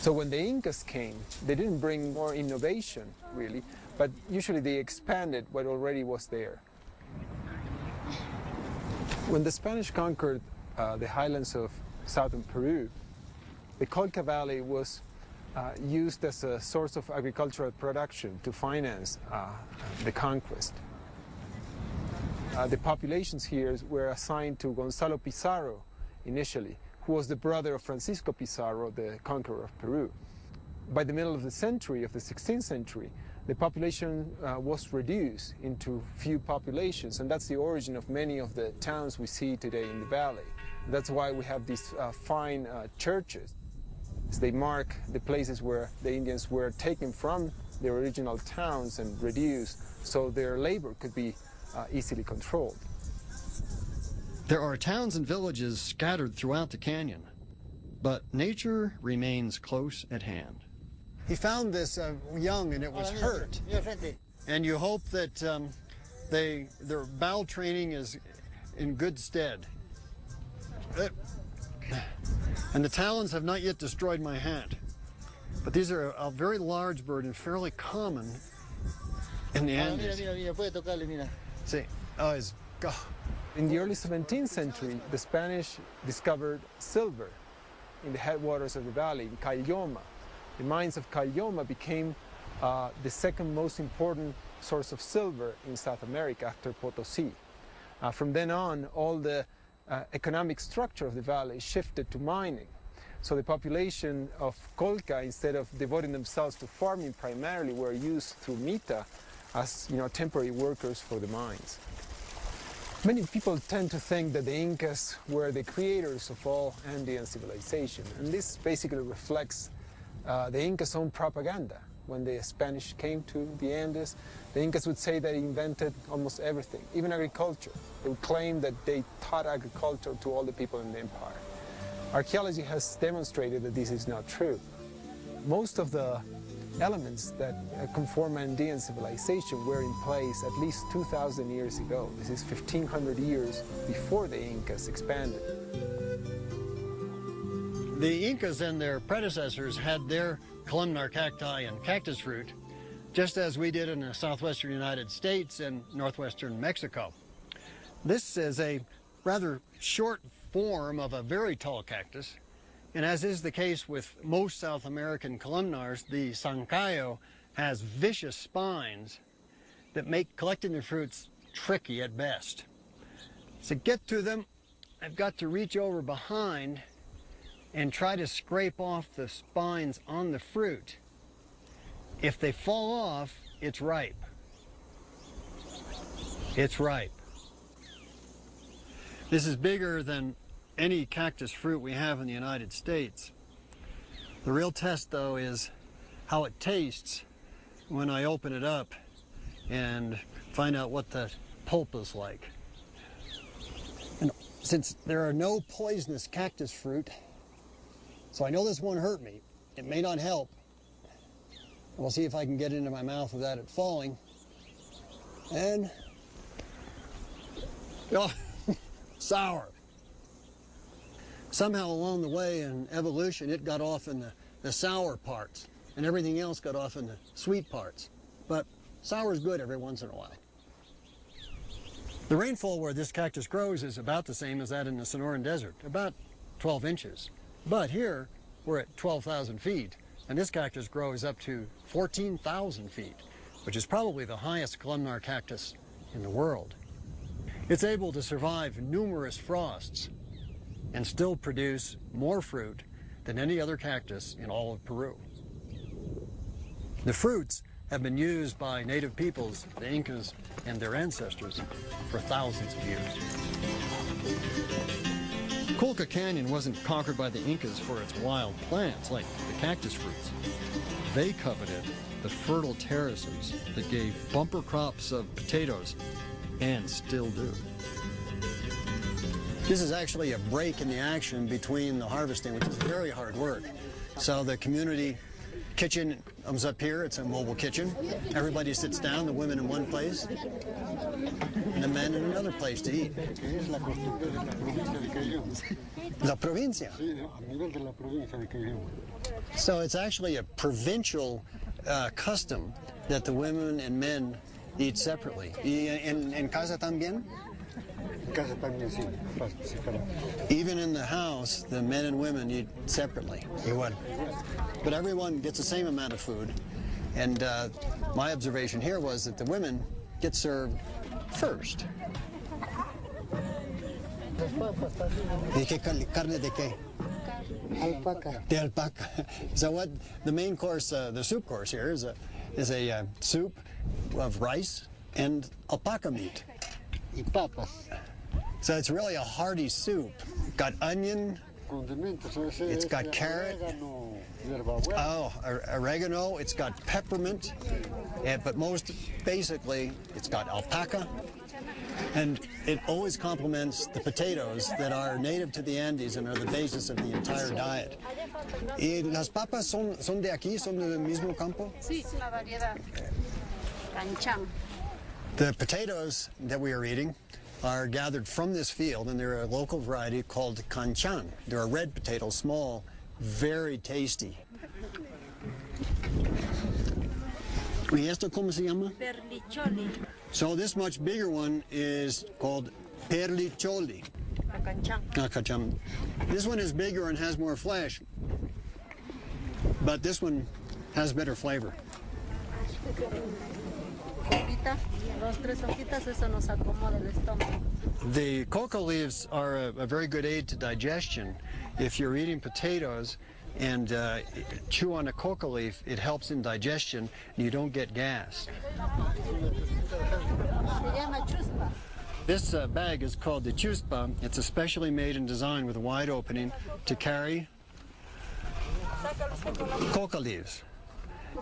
So when the Incas came, they didn't bring more innovation, really, but usually they expanded what already was there. When the Spanish conquered the highlands of southern Peru, the Colca Valley was used as a source of agricultural production to finance the conquest. The populations here were assigned to Gonzalo Pizarro initially, who was the brother of Francisco Pizarro, the conqueror of Peru. By the middle of the century, of the 16th century, the population was reduced into few populations, and that's the origin of many of the towns we see today in the valley. That's why we have these fine churches. They mark the places where the Indians were taken from their original towns and reduced, so their labor could be easily controlled. There are towns and villages scattered throughout the canyon, but nature remains close at hand. He found this young and it was hurt. And you hope that their bowel training is in good stead. And the talons have not yet destroyed my hand. But these are a very large bird and fairly common in the Andes. See, oh, it's God. In the early 17th century, the Spanish discovered silver in the headwaters of the valley, in Caylloma. The mines of Caylloma became the second most important source of silver in South America after Potosí. From then on, all the economic structure of the valley shifted to mining. So the population of Colca, instead of devoting themselves to farming primarily, were used through Mita as temporary workers for the mines. Many people tend to think that the Incas were the creators of all Andean civilization, and this basically reflects the Incas' own propaganda. When the Spanish came to the Andes, the Incas would say they invented almost everything, even agriculture. They would claim that they taught agriculture to all the people in the empire. Archaeology has demonstrated that this is not true. Most of the elements that conform Andean civilization were in place at least 2,000 years ago. This is 1,500 years before the Incas expanded. The Incas and their predecessors had their columnar cacti and cactus fruit, just as we did in the southwestern United States and northwestern Mexico. This is a rather short form of a very tall cactus, and as is the case with most South American columnars, the sancayo has vicious spines that make collecting the fruits tricky at best. To get to them, I've got to reach over behind and try to scrape off the spines on the fruit. If they fall off, it's ripe. It's ripe. This is bigger than any cactus fruit we have in the United States. The real test, though, is how it tastes when I open it up and find out what the pulp is like. And since there are no poisonous cactus fruit, so I know this won't hurt me. It may not help. We'll see if I can get it into my mouth without it falling. And, oh, sour. Somehow along the way in evolution, it got off in the sour parts, and everything else got off in the sweet parts. But sour is good every once in a while. The rainfall where this cactus grows is about the same as that in the Sonoran Desert, about 12 inches. But here, we're at 12,000 feet, and this cactus grows up to 14,000 feet, which is probably the highest columnar cactus in the world. It's able to survive numerous frosts and still produce more fruit than any other cactus in all of Peru. The fruits have been used by native peoples, the Incas and their ancestors, for thousands of years. Colca Canyon wasn't conquered by the Incas for its wild plants like the cactus fruits. They coveted the fertile terraces that gave bumper crops of potatoes, and still do. This is actually a break in the action between the harvesting, which is very hard work. So the community kitchen up here, it's a mobile kitchen. Everybody sits down, the women in one place, and the men in another place to eat. Es la costumbre de la provincia de Caillón. La provincia. Sí, a nivel de la provincia de Caillón. So it's actually a provincial custom that the women and men eat separately. Y en casa también? En casa también sí, separado. Even in the house, the men and women eat separately. Igual. But everyone gets the same amount of food. And my observation here was that the women get served first. ¿Y qué carne de qué? Alpaca. The alpaca. So what the main course, the soup course here is a soup of rice and alpaca meat. Y papas. So it's really a hearty soup. Got onion. Condimentos. It's got carrot. Orégano, hierbabuena. Oh, oregano. It's got peppermint. But most basically, it's got alpaca. And it always complements the potatoes that are native to the Andes and are the basis of the entire diet. ¿Y las papas son de aquí? ¿Son del mismo campo? Sí, una variedad. Canchán. The potatoes that we are eating are gathered from this field, and they're a local variety called canchan. They're a red potato, small, very tasty. ¿Y esto cómo se llama? Perlicholi. So this much bigger one is called perlicholi. Canchán. This one is bigger and has more flesh, but this one has better flavor. Hojita, 2-3 hojitas, eso nos acomoda el estómago. The coca leaves are a very good aid to digestion. If you're eating potatoes and chew on a coca leaf, it helps in digestion and you don't get gas. Se llama chuspa. This bag is called the chuspa. It's especially made and designed with a wide opening to carry coca leaves.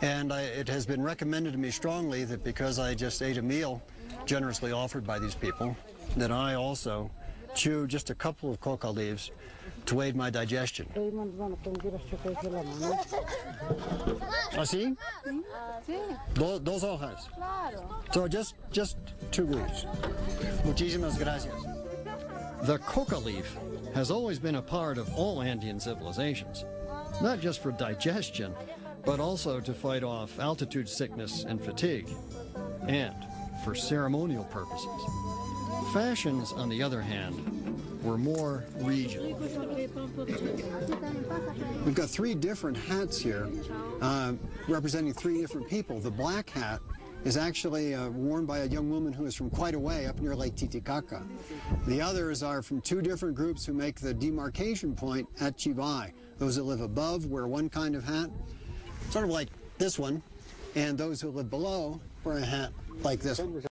And it has been recommended to me strongly that because I just ate a meal generously offered by these people, that I also chew just a couple of coca leaves to aid my digestion. ¿Así? Sí, Dos hojas. claro. So just 2 leaves. Muchísimas gracias. The coca leaf has always been a part of all Andean civilizations, not just for digestion, but also to fight off altitude sickness and fatigue, and for ceremonial purposes. Fashions, on the other hand, were more regional. We've got 3 different hats here representing 3 different people. The black hat is actually worn by a young woman who is from quite a way up near Lake Titicaca. The others are from 2 different groups who make the demarcation point at Chivay. Those that live above wear one kind of hat, sort of like this one, and those who live below wear a hat like this one.